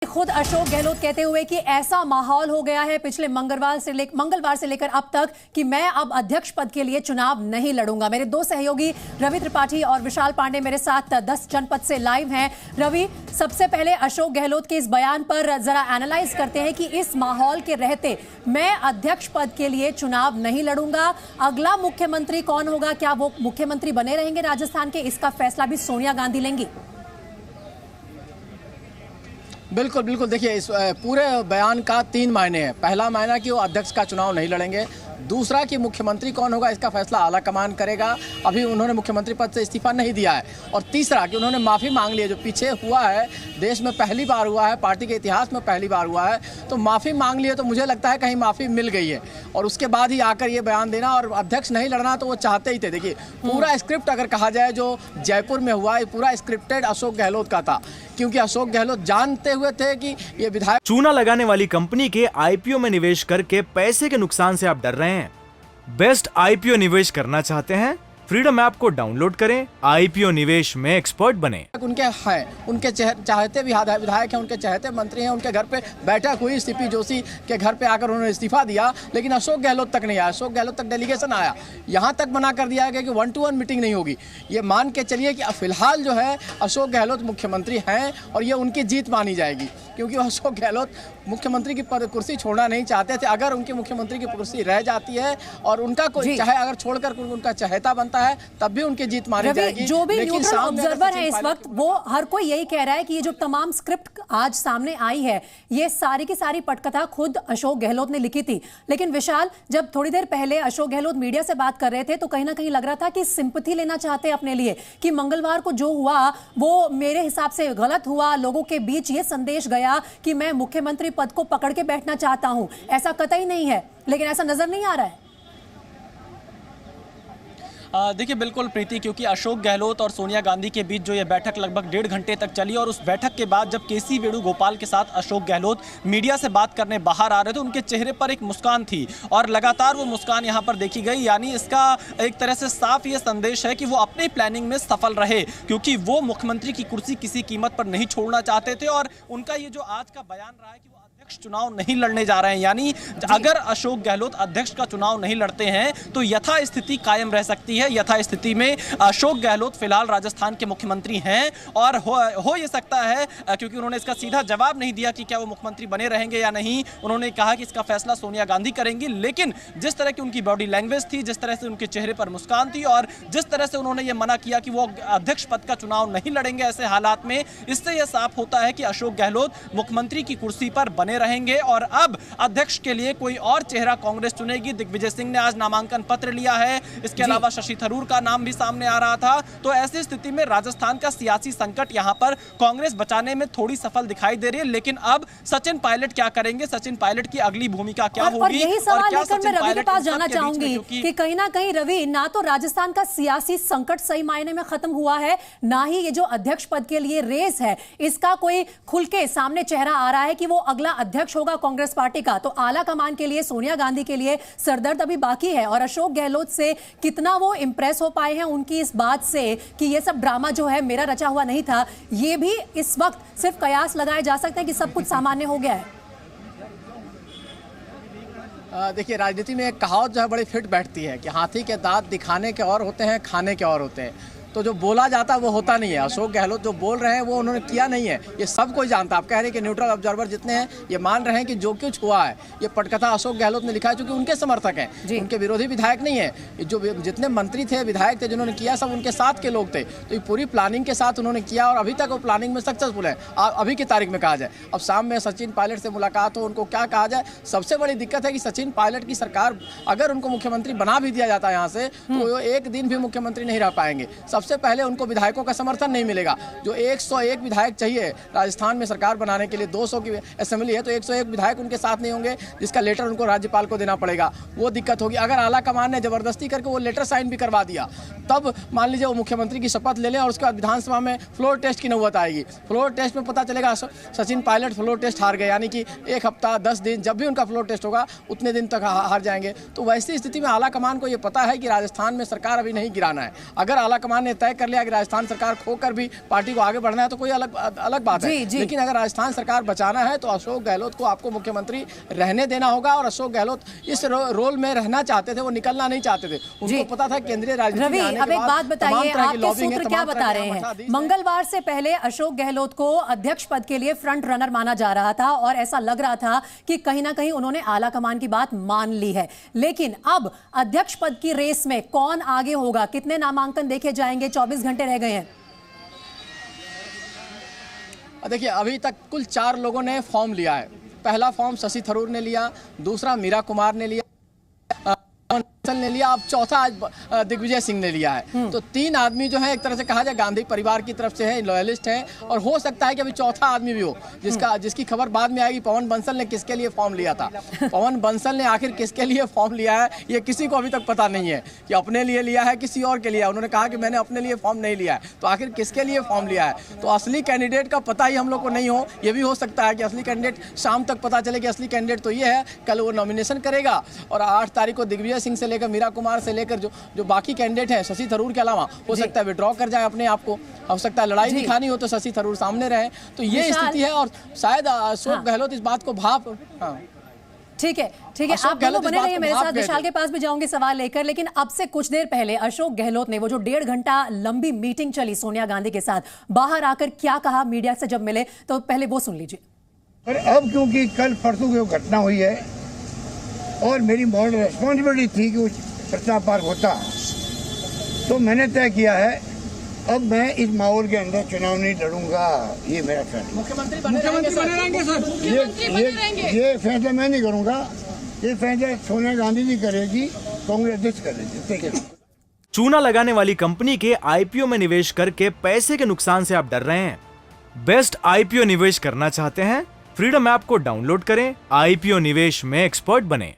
खुद अशोक गहलोत कहते हुए कि ऐसा माहौल हो गया है पिछले मंगलवार से लेकर अब तक कि मैं अब अध्यक्ष पद के लिए चुनाव नहीं लड़ूंगा। मेरे दो सहयोगी रवि त्रिपाठी और विशाल पांडे मेरे साथ 10 जनपद से लाइव हैं। रवि, सबसे पहले अशोक गहलोत के इस बयान पर जरा एनालाइज करते हैं कि इस माहौल के रहते मैं अध्यक्ष पद के लिए चुनाव नहीं लड़ूंगा, अगला मुख्यमंत्री कौन होगा, क्या वो मुख्यमंत्री बने रहेंगे राजस्थान के, इसका फैसला भी सोनिया गांधी लेंगी। बिल्कुल बिल्कुल। देखिए, इस पूरे बयान का 3 मायने हैं। पहला मायना कि वो अध्यक्ष का चुनाव नहीं लड़ेंगे, दूसरा कि मुख्यमंत्री कौन होगा इसका फैसला आला कमान करेगा, अभी उन्होंने मुख्यमंत्री पद से इस्तीफा नहीं दिया है, और तीसरा कि उन्होंने माफ़ी मांग ली है। जो पीछे हुआ है, देश में पहली बार हुआ है, पार्टी के इतिहास में पहली बार हुआ है, तो माफ़ी मांग ली है, तो मुझे लगता है कहीं माफ़ी मिल गई है और उसके बाद ही आकर ये बयान देना। और अध्यक्ष नहीं लड़ना तो वो चाहते ही थे। देखिए, पूरा स्क्रिप्ट अगर कहा जाए जो जयपुर में हुआ, ये पूरा स्क्रिप्टेड अशोक गहलोत का था, क्योंकि अशोक गहलोत जानते हुए थे कि ये विधायक। चूना लगाने वाली कंपनी के आईपीओ में निवेश करके पैसे के नुकसान से आप डर रहे हैं? बेस्ट आईपीओ निवेश करना चाहते हैं? फ्रीडम ऐप को डाउनलोड करें, आईपीओ निवेश में एक्सपर्ट बने। उनके हैं, उनके चाहते विधायक हैं, उनके चाहते मंत्री हैं, उनके घर पे बैठक हुई, सीपी जोशी के घर पे आकर उन्होंने इस्तीफा दिया, लेकिन अशोक गहलोत तक नहीं आया। अशोक गहलोत तक डेलीगेशन आया, यहाँ तक मना कर दिया गया कि 1-to-1 मीटिंग नहीं होगी। ये मान के चलिए कि फिलहाल जो है अशोक गहलोत मुख्यमंत्री हैं और ये उनकी जीत मानी जाएगी, क्योंकि अशोक गहलोत मुख्यमंत्री की कुर्सी छोड़ना नहीं चाहते थे। अगर उनकी मुख्यमंत्री की कुर्सी रह जाती है और उनका कोई चाहे अगर छोड़कर उनका चहेता बनता है, तब भी उनकी जीत मानी जाएगी। जो भी न्यूट्रल ऑब्जर्वर है इस वक्त, वो हर कोई यही कह रहा है कि ये जो तमाम स्क्रिप्ट आज सामने आई है, ये सारी की सारी पटकथा खुद अशोक गहलोत ने लिखी थी। लेकिन विशाल, जब थोड़ी देर पहले अशोक गहलोत मीडिया से बात कर रहे थे तो कहीं ना कहीं लग रहा था कि सिंपैथी लेना चाहते हैं अपने लिए, कि मंगलवार को जो हुआ वो मेरे हिसाब से गलत हुआ, लोगों के बीच ये संदेश गया कि मैं मुख्यमंत्री पद को पकड़ के बैठना चाहता हूं। ऐसा कतई नहीं है, लेकिन ऐसा नजर नहीं आ रहा है। देखिए, बिल्कुल प्रीति, क्योंकि अशोक गहलोत और सोनिया गांधी के बीच जो ये बैठक लगभग 1.5 घंटे तक चली, और उस बैठक के बाद जब केसी वेणुगोपाल के साथ अशोक गहलोत मीडिया से बात करने बाहर आ रहे थे, उनके चेहरे पर एक मुस्कान थी और लगातार वो मुस्कान यहाँ पर देखी गई। यानी इसका एक तरह से साफ ये संदेश है कि वो अपनी प्लानिंग में सफल रहे, क्योंकि वो मुख्यमंत्री की कुर्सी किसी कीमत पर नहीं छोड़ना चाहते थे। और उनका ये जो आज का बयान रहा है कि चुनाव नहीं लड़ने जा रहे हैं, यानी अगर अशोक गहलोत अध्यक्ष का चुनाव नहीं लड़ते हैं तो यथास्थिति कायम रह सकती है। यथास्थिति में अशोक गहलोत फिलहाल राजस्थान के मुख्यमंत्री हैं और हो ये सकता है, क्योंकि उन्होंने इसका सीधा जवाब नहीं दिया कि क्या वो मुख्यमंत्री बने रहेंगे या नहीं। उन्होंने कहा कि इसका फैसला सोनिया गांधी करेंगी, लेकिन जिस तरह की उनकी बॉडी लैंग्वेज थी, जिस तरह से उनके चेहरे पर मुस्कान थी और जिस तरह से उन्होंने ये मना किया कि वो अध्यक्ष पद का चुनाव नहीं लड़ेंगे ऐसे हालात में, इससे यह साफ होता है कि अशोक गहलोत मुख्यमंत्री की कुर्सी पर बने रहेंगे और अब अध्यक्ष के लिए कोई और चेहरा कांग्रेस चुनेगी। दिग्विजय सिंह ने आज नामांकन पत्र लिया है, इसके अलावा शशि थरूर का नाम भी सामने आ रहा था। तो ऐसी स्थिति में राजस्थान का सियासी संकट यहां पर कांग्रेस बचाने में थोड़ी सफल दिखाई दे रही है। लेकिन अब सचिन पायलट क्या करेंगे, सचिन पायलट की अगली भूमिका क्या होगी, यही सवाल लेकर मैं रवि के पास जाना चाहूंगी कि कहीं ना कहीं रवि, ना तो राजस्थान का सियासी संकट सही मायने में खत्म हुआ है, ना ही ये जो अध्यक्ष पद के लिए रेस है इसका कोई खुल के सामने चेहरा आ रहा है कि वो अगला अध्यक्ष होगा कांग्रेस पार्टी का। तो आला कमान के लिए, सोनिया गांधी के लिए सरदर्द अभी बाकी है। और अशोक गहलोत से कितना वो इंप्रेस हो पाए हैं उनकी इस बात से कि ये सब ड्रामा जो है मेरा रचा हुआ नहीं था, ये भी इस वक्त सिर्फ कयास लगाए जा सकते हैं कि सब कुछ सामान्य हो गया है। देखिए, राजनीति में एक कहावत जो है बड़ी फिट बैठती है कि हाथी के दांत दिखाने के और होते हैं, खाने के और होते हैं। तो जो बोला जाता है वो होता नहीं है। अशोक गहलोत जो बोल रहे हैं वो उन्होंने किया नहीं है, ये सब कोई जानता है। आप कह रहे हैं कि न्यूट्रल ऑब्जर्वर जितने हैं ये मान रहे हैं कि जो कुछ हुआ है ये पटकथा अशोक गहलोत ने लिखा है, क्योंकि उनके समर्थक हैं, उनके विरोधी विधायक नहीं है। जो जितने मंत्री थे, विधायक थे, जिन्होंने किया, सब उनके साथ के लोग थे। तो ये पूरी प्लानिंग के साथ उन्होंने किया और अभी तक वो प्लानिंग में सक्सेसफुल है। अभी की तारीख में कहा जाए, अब शाम में सचिन पायलट से मुलाकात हो, उनको क्या कहा जाए। सबसे बड़ी दिक्कत है कि सचिन पायलट की सरकार अगर उनको मुख्यमंत्री बना भी दिया जाता है यहाँ से, तो वो एक दिन भी मुख्यमंत्री नहीं रह पाएंगे। सबसे पहले उनको विधायकों का समर्थन नहीं मिलेगा। जो 101 विधायक चाहिए राजस्थान में सरकार बनाने के लिए, 200 की असेंबली है तो 101 विधायक उनके साथ नहीं होंगे, जिसका लेटर उनको राज्यपाल को देना पड़ेगा, वो दिक्कत होगी। अगर आला कमान ने जबरदस्ती करके वो लेटर साइन भी करवा दिया, तब मान लीजिए वो मुख्यमंत्री की शपथ ले लें और उसके बाद विधानसभा में फ्लोर टेस्ट की नौबत आएगी। फ्लोर टेस्ट में पता चलेगा सचिन पायलट फ्लोर टेस्ट हार गए, यानी कि 1 हफ्ता 10 दिन जब भी उनका फ्लोर टेस्ट होगा उतने दिन तक हार जाएंगे। तो वैसी स्थिति में आला कमान को ये पता है कि राजस्थान में सरकार अभी नहीं गिराना है। अगर आला कमान ने ने तय कर लिया कि राजस्थान सरकार खोकर भी पार्टी को आगे बढ़ना है तो कोई अलग बात है, लेकिन अगर राजस्थान सरकार बचाना है तो अशोक गहलोत को आपको मुख्यमंत्री रहने देना होगा। और अशोक गहलोत इस रोल में रहना चाहते थे, वो निकलना नहीं चाहते थे। उनको पता था केंद्रीय राजनीति में आने के बाद अब एक बात बताइए, आपके सूत्र क्या बता रहे हैं? मंगलवार से पहले अशोक गहलोत को अध्यक्ष पद के लिए फ्रंट रनर माना जा रहा था और ऐसा लग रहा था कि कहीं ना कहीं उन्होंने आला कमान की बात मान ली है, लेकिन अब अध्यक्ष पद की रेस में कौन आगे होगा? कितने नामांकन देखे जाएंगे? 24 घंटे रह गए हैं। देखिए, अभी तक कुल 4 लोगों ने फॉर्म लिया है। पहला फॉर्म शशि थरूर ने लिया, दूसरा मीरा कुमार ने लिया, ने लिया, अब चौथा आज दिग्विजय सिंह ने लिया है। तो 3 आदमी जो है एक तरह से कहा जाए गांधी परिवार की तरफ से है, लॉयलिस्ट है। और हो सकता है कि अभी चौथा आदमी भी हो जिसकी खबर बाद में आएगी। पवन बंसल ने किसके लिए फॉर्म लिया था, पवन बंसल ने आखिर किसके लिए फॉर्म लिया है, ये किसी को अभी तक पता नहीं है कि अपने लिए लिया है किसी और के लिए। उन्होंने कहा कि मैंने अपने लिए फॉर्म नहीं लिया है, तो आखिर किसके लिए फॉर्म लिया है? तो असली कैंडिडेट का पता ही हम लोग को नहीं हो। ये भी हो सकता है कि असली कैंडिडेट शाम तक पता चले कि असली कैंडिडेट तो ये है, कल वो नॉमिनेशन करेगा और 8 तारीख को दिग्विजय सिंह से लेकर मीरा कुमार से लेकर जो बाकी कैंडिडेट हैं, शशि थरूर के अलावा, हो सकता है विड्रॉ कर जाए अपने आप को। हो सकता है लड़ाई दिखानी हो तो शशि थरूर सामने रहे। तो ये स्थिति है और शायद अशोक गहलोत इस बात को ठीक है, आप दोनों बने रहिए मेरे साथ। विशाल के पास भी जाऊंगे सवाल लेकर, लेकिन अब से कुछ देर पहले अशोक गहलोत ने वो जो 1.5 घंटा लंबी मीटिंग चली सोनिया गांधी के साथ, बाहर आकर क्या कहा मीडिया से जब मिले, तो पहले वो सुन लीजिए। और अब क्योंकि कल परसों की घटना हुई है और मेरी मॉरल रिस्पॉन्सिबिलिटी थी कि वो प्रताप पार्क होता, तो मैंने तय किया है अब मैं इस माहौल के अंदर चुनाव नहीं लड़ूंगा। ये मेरा फैसला। मुख्यमंत्री बने रहेंगे सर। ये फैसला मैं नहीं करूंगा, ये फैसला सोनिया गांधी जी करेगी, कांग्रेस अध्यक्ष करेगी। चूना लगाने वाली कंपनी के आईपीओ में निवेश करके पैसे के नुकसान से आप डर रहे हैं? बेस्ट आईपीओ निवेश करना चाहते हैं? फ्रीडम ऐप को डाउनलोड करें, आईपीओ निवेश में एक्सपर्ट बने।